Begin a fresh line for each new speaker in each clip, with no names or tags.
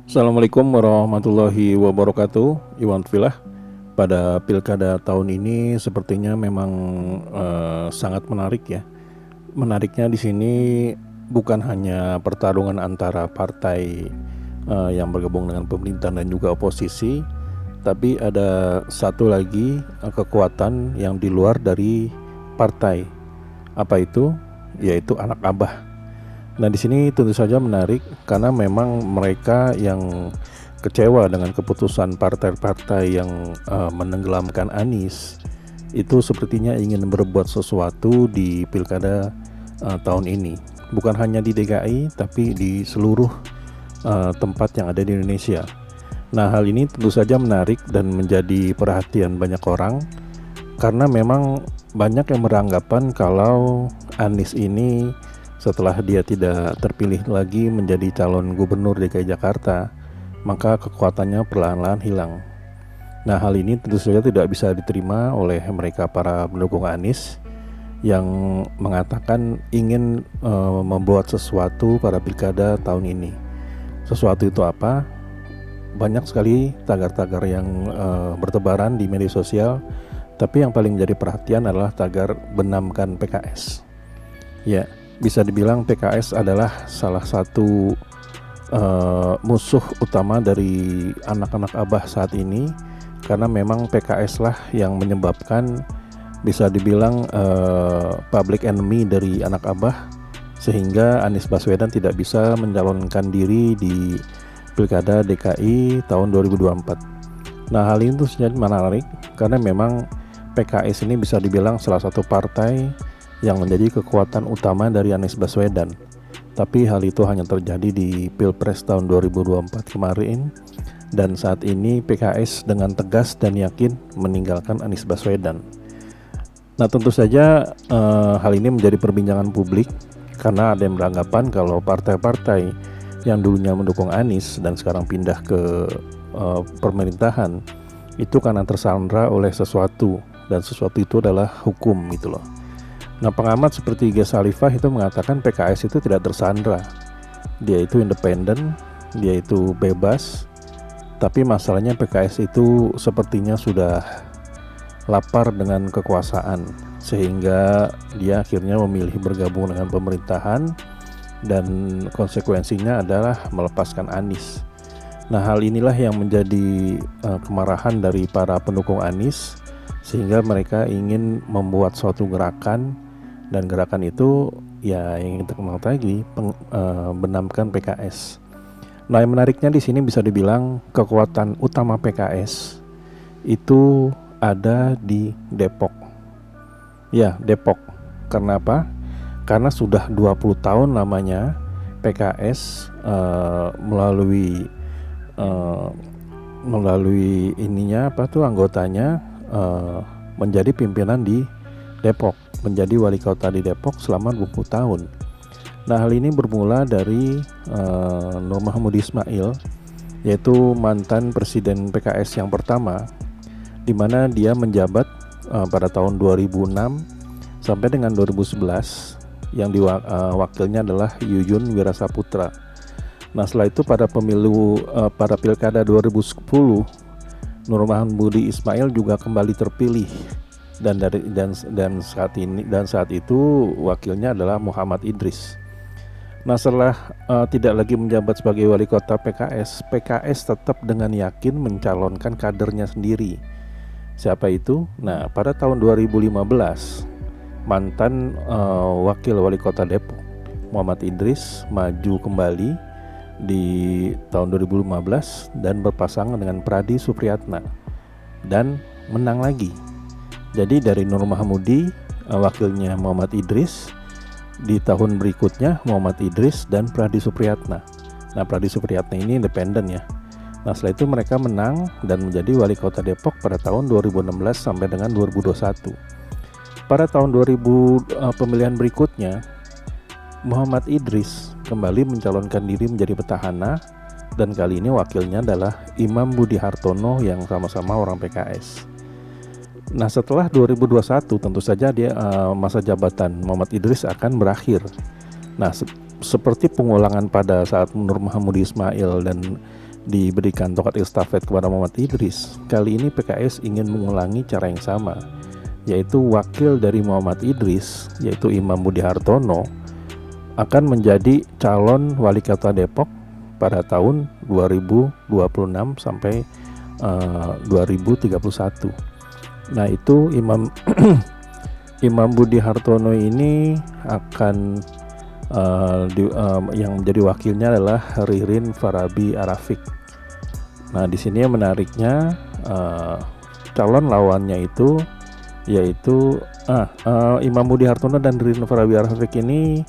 Assalamualaikum warahmatullahi wabarakatuh. Iwan Filah. Pada pilkada tahun ini sepertinya memang sangat menarik ya. Menariknya di sini bukan hanya pertarungan antara partai yang bergabung dengan pemerintah dan juga oposisi, tapi ada satu lagi kekuatan yang di luar dari partai. Apa itu? Yaitu anak abah. Nah, di sini tentu saja menarik karena memang mereka yang kecewa dengan keputusan partai-partai yang menenggelamkan Anies itu sepertinya ingin berbuat sesuatu di pilkada tahun ini. Bukan hanya di DKI tapi di seluruh tempat yang ada di Indonesia. Nah, hal ini tentu saja menarik dan menjadi perhatian banyak orang karena memang banyak yang beranggapan kalau Anies ini setelah dia tidak terpilih lagi menjadi calon gubernur DKI Jakarta, maka kekuatannya perlahan-lahan hilang. Nah, hal ini tentu saja tidak bisa diterima oleh mereka para pendukung Anies yang mengatakan ingin membuat sesuatu pada pilkada tahun ini. Sesuatu itu apa? Banyak sekali tagar-tagar yang bertebaran di media sosial, tapi yang paling menjadi perhatian adalah tagar benamkan PKS. Ya, bisa dibilang PKS adalah salah satu musuh utama dari anak-anak abah saat ini, karena memang PKS lah yang menyebabkan bisa dibilang public enemy dari anak abah, sehingga Anies Baswedan tidak bisa mencalonkan diri di Pilkada DKI tahun 2024. Nah, hal itu sangat menarik karena memang PKS ini bisa dibilang salah satu partai yang menjadi kekuatan utama dari Anies Baswedan. Tapi hal itu hanya terjadi di Pilpres tahun 2024 kemarin, dan saat ini PKS dengan tegas dan yakin meninggalkan Anies Baswedan. Nah, tentu saja hal ini menjadi perbincangan publik karena ada yang beranggapan kalau partai-partai yang dulunya mendukung Anies dan sekarang pindah ke pemerintahan itu karena tersandra oleh sesuatu, dan sesuatu itu adalah hukum gitu loh. Nah, pengamat seperti Ges Khalifah itu mengatakan PKS itu tidak tersandra. Dia itu independen, dia itu bebas, tapi masalahnya PKS itu sepertinya sudah lapar dengan kekuasaan, sehingga dia akhirnya memilih bergabung dengan pemerintahan, dan konsekuensinya adalah melepaskan Anies. Nah, hal inilah yang menjadi kemarahan dari para pendukung Anies, sehingga mereka ingin membuat suatu gerakan, dan gerakan itu ya yang kita kenal tadi benamkan PKS. Nah, yang menariknya di sini bisa dibilang kekuatan utama PKS itu ada di Depok. Ya, Depok. Karena apa? Karena sudah 20 tahun lamanya PKS melalui ininya anggotanya menjadi pimpinan di Depok, menjadi wali kota di Depok selama 20 tahun. Nah, hal ini bermula dari Nur Mahmudi Ismail, yaitu mantan presiden PKS yang pertama, di mana dia menjabat pada tahun 2006 sampai dengan 2011, yang wakilnya adalah Yuyun Wirasaputra. Nah, setelah itu pada pilkada 2010, Nur Mahmudi Ismail juga kembali terpilih, dan saat itu wakilnya adalah Muhammad Idris. Nah, setelah tidak lagi menjabat sebagai wali kota PKS tetap dengan yakin mencalonkan kadernya sendiri. Siapa itu? Nah, pada tahun 2015 mantan wakil wali kota Depok Muhammad Idris maju kembali di tahun 2015 dan berpasangan dengan Pradi Supriyatna dan menang lagi. Jadi dari Nur Mahmudi wakilnya Muhammad Idris, di tahun berikutnya Muhammad Idris dan Pradi Supriyatna. Nah, Pradi Supriyatna ini independen ya. Nah, setelah itu mereka menang dan menjadi wali kota Depok pada tahun 2016 sampai dengan 2021. Pada tahun 2000 pemilihan berikutnya, Muhammad Idris kembali mencalonkan diri menjadi petahana, dan kali ini wakilnya adalah Imam Budi Hartono yang sama-sama orang PKS. Nah, setelah 2021 tentu saja masa jabatan Muhammad Idris akan berakhir. Nah, seperti pengulangan pada saat Nur Mahmudi Ismail dan diberikan tongkat estafet kepada Muhammad Idris, kali ini PKS ingin mengulangi cara yang sama, yaitu wakil dari Muhammad Idris, yaitu Imam Budi Hartono, akan menjadi calon wali kota Depok pada tahun 2026 sampai 2031. Nah, itu Imam Budi Hartono ini akan yang menjadi wakilnya adalah Ririn Farabi Arafik. Nah, di sini yang menariknya calon lawannya itu yaitu Imam Budi Hartono dan Ririn Farabi Arafik ini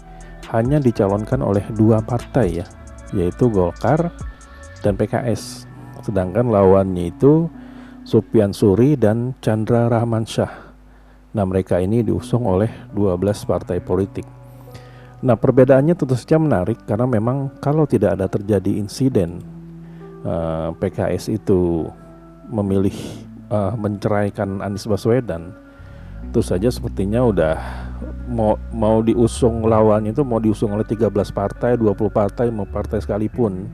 hanya dicalonkan oleh dua partai ya, yaitu Golkar dan PKS. Sedangkan lawannya itu Sufyan Suri dan Chandra Rahmansyah. Nah, mereka ini diusung oleh 12 partai politik. Nah, perbedaannya tentu saja menarik karena memang kalau tidak ada terjadi insiden PKS itu memilih menceraikan Anies Baswedan, itu saja sepertinya udah mau diusung lawannya itu mau diusung oleh 13 partai, 20 partai, mau partai sekalipun,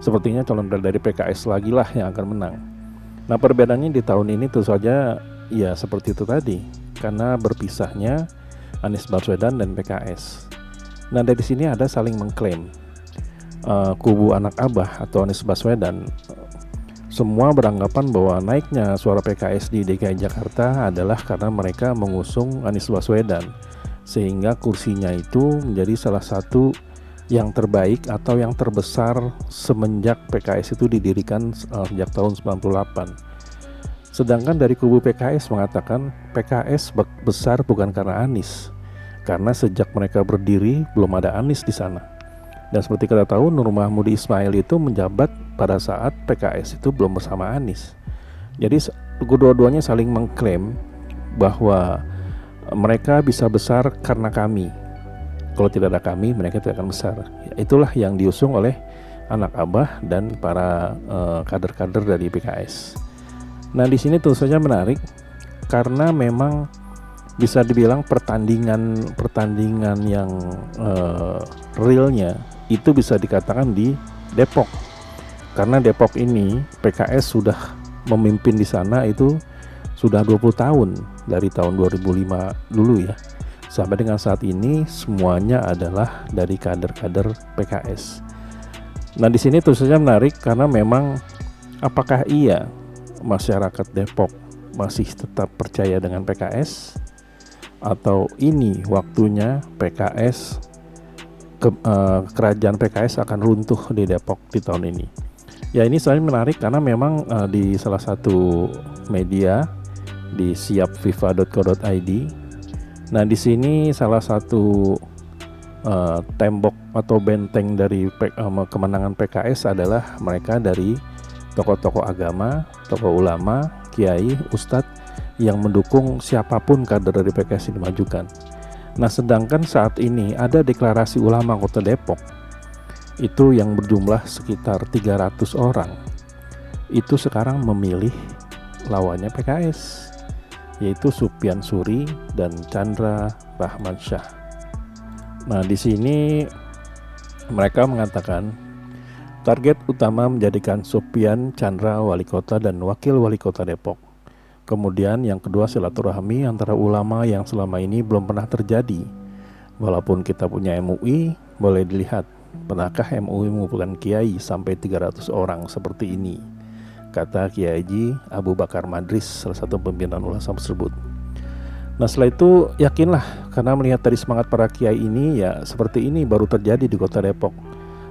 sepertinya calon dari PKS lagi lah yang akan menang. Nah, perbedaannya di tahun ini tentu saja ya seperti itu tadi, karena berpisahnya Anies Baswedan dan PKS. Nah, dari sini ada saling mengklaim. Kubu anak Abah atau Anies Baswedan semua beranggapan bahwa naiknya suara PKS di DKI Jakarta adalah karena mereka mengusung Anies Baswedan, sehingga kursinya itu menjadi salah satu yang terbaik atau yang terbesar semenjak PKS itu didirikan sejak tahun 98. Sedangkan dari kubu PKS mengatakan PKS besar bukan karena Anies, karena sejak mereka berdiri belum ada Anies di sana. Dan seperti kita tahu, Nur Mahmudi Ismail itu menjabat pada saat PKS itu belum bersama Anies. Jadi kedua-duanya saling mengklaim bahwa mereka bisa besar karena kami. Kalau tidak ada kami, mereka tidak akan besar. Itulah yang diusung oleh anak Abah dan para kader-kader dari PKS. Nah, di sini tentu saja menarik karena memang bisa dibilang pertandingan yang realnya itu bisa dikatakan di Depok. Karena Depok ini PKS sudah memimpin di sana itu sudah 20 tahun, dari tahun 2005 dulu ya. Sampai dengan saat ini semuanya adalah dari kader-kader PKS. Nah, di sini tentu saja menarik karena memang apakah iya masyarakat Depok masih tetap percaya dengan PKS, atau ini waktunya PKS kerajaan PKS akan runtuh di Depok di tahun ini. Ya, ini saya menarik karena memang di salah satu media di siapviva.co.id. Nah, di sini salah satu tembok atau benteng dari kemenangan PKS adalah mereka dari tokoh-tokoh agama, tokoh ulama, kiai, ustadz yang mendukung siapapun kader dari PKS yang dimajukan. Nah, sedangkan saat ini ada deklarasi ulama Kota Depok itu yang berjumlah sekitar 300 orang. Itu sekarang memilih lawannya PKS, yaitu Sufyan Suri dan Chandra Rahmansyah. Nah, di sini mereka mengatakan target utama menjadikan Sufyan Chandra wali kota dan wakil wali kota Depok. Kemudian yang kedua, silaturahmi antara ulama yang selama ini belum pernah terjadi. Walaupun kita punya MUI, boleh dilihat pernahkah MUI mengumpulkan kiai sampai 300 orang seperti ini, kata Kiai Haji Abu Bakar Madris, salah satu pimpinan ulama tersebut. Nah, setelah itu yakinlah, karena melihat dari semangat para kiai ini, ya seperti ini baru terjadi di kota Depok.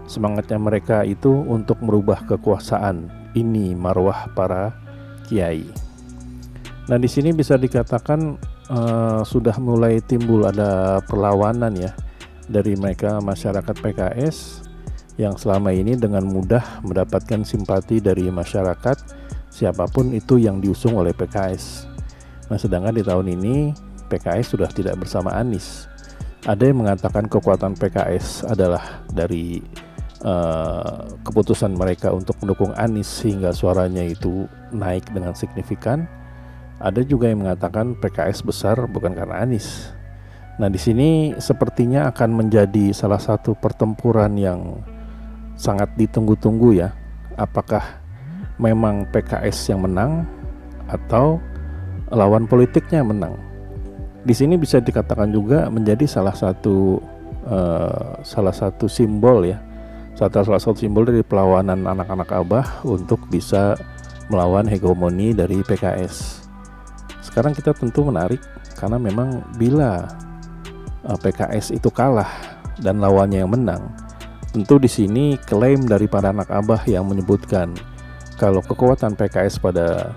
Semangatnya mereka itu untuk merubah kekuasaan, ini marwah para kiai. Nah, di sini bisa dikatakan sudah mulai timbul ada perlawanan ya dari mereka masyarakat PKS yang selama ini dengan mudah mendapatkan simpati dari masyarakat siapapun itu yang diusung oleh PKS. Nah, sedangkan di tahun ini PKS sudah tidak bersama Anies. Ada yang mengatakan kekuatan PKS adalah dari keputusan mereka untuk mendukung Anies sehingga suaranya itu naik dengan signifikan. Ada juga yang mengatakan PKS besar bukan karena Anies. Nah, di sini sepertinya akan menjadi salah satu pertempuran yang sangat ditunggu-tunggu ya, apakah memang PKS yang menang atau lawan politiknya yang menang. Di sini bisa dikatakan juga menjadi salah satu simbol ya, salah satu simbol dari perlawanan anak-anak Abah untuk bisa melawan hegemoni dari PKS. Sekarang kita tentu menarik karena memang bila PKS itu kalah dan lawannya yang menang, tentu di sini klaim dari para anak Abah yang menyebutkan kalau kekuatan PKS pada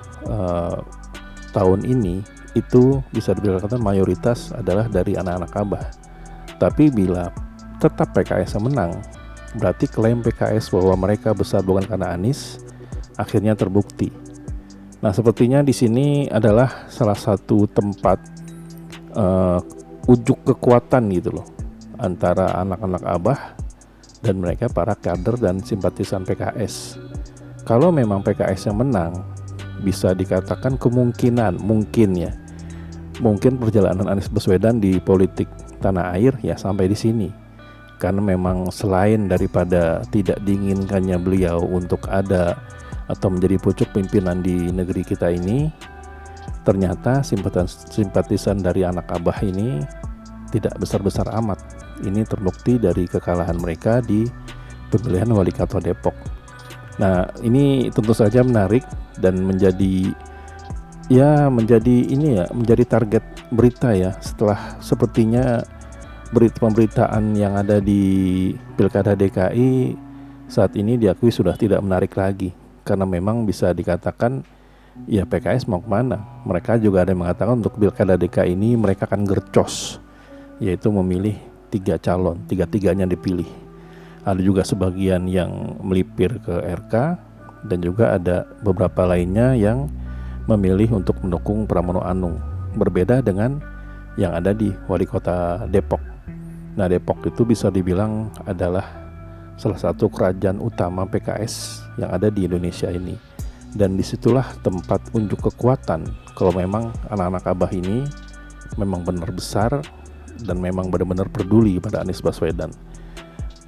tahun ini itu bisa dikatakan mayoritas adalah dari anak-anak Abah. Tapi bila tetap PKS yang menang, berarti klaim PKS bahwa mereka besar bukan karena Anies akhirnya terbukti. Nah, sepertinya di sini adalah salah satu tempat ujuk kekuatan gitu loh antara anak-anak Abah dan mereka para kader dan simpatisan PKS. Kalau memang PKS yang menang, bisa dikatakan kemungkinan mungkin perjalanan Anies Baswedan di politik tanah air ya sampai di sini. Karena memang selain daripada tidak diinginkannya beliau untuk ada atau menjadi pucuk pimpinan di negeri kita ini, ternyata simpatisan dari anak Abah ini tidak besar-besar amat. Ini terbukti dari kekalahan mereka di pemilihan wali kota Depok. Nah, ini tentu saja menarik dan menjadi target berita ya, setelah sepertinya pemberitaan yang ada di Pilkada DKI saat ini diakui sudah tidak menarik lagi, karena memang bisa dikatakan ya PKS mau kemana. Mereka juga ada yang mengatakan untuk Pilkada DKI ini mereka akan gercos, yaitu memilih 3 calon, 3-3-nya dipilih. Ada juga sebagian yang melipir ke RK, dan juga ada beberapa lainnya yang memilih untuk mendukung Pramono Anung, berbeda dengan yang ada di wali kota Depok. Nah, Depok itu bisa dibilang adalah salah satu kerajaan utama PKS yang ada di Indonesia ini, dan disitulah tempat unjuk kekuatan kalau memang anak-anak Abah ini memang benar besar dan memang benar-benar peduli pada Anies Baswedan.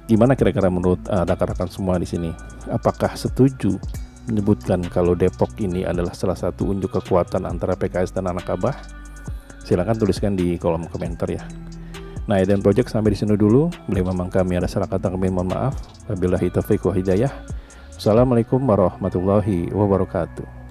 Gimana kira-kira menurut rekan-rekan semua di sini? Apakah setuju menyebutkan kalau Depok ini adalah salah satu unjuk kekuatan antara PKS dan anak Abah? Silakan tuliskan di kolom komentar ya. Nah, Eden Project sampai di sini dulu. Bila memang kami ada salah kata, kami mohon maaf. Wabillahi taufiq wa hidayah. Assalamualaikum warahmatullahi wabarakatuh.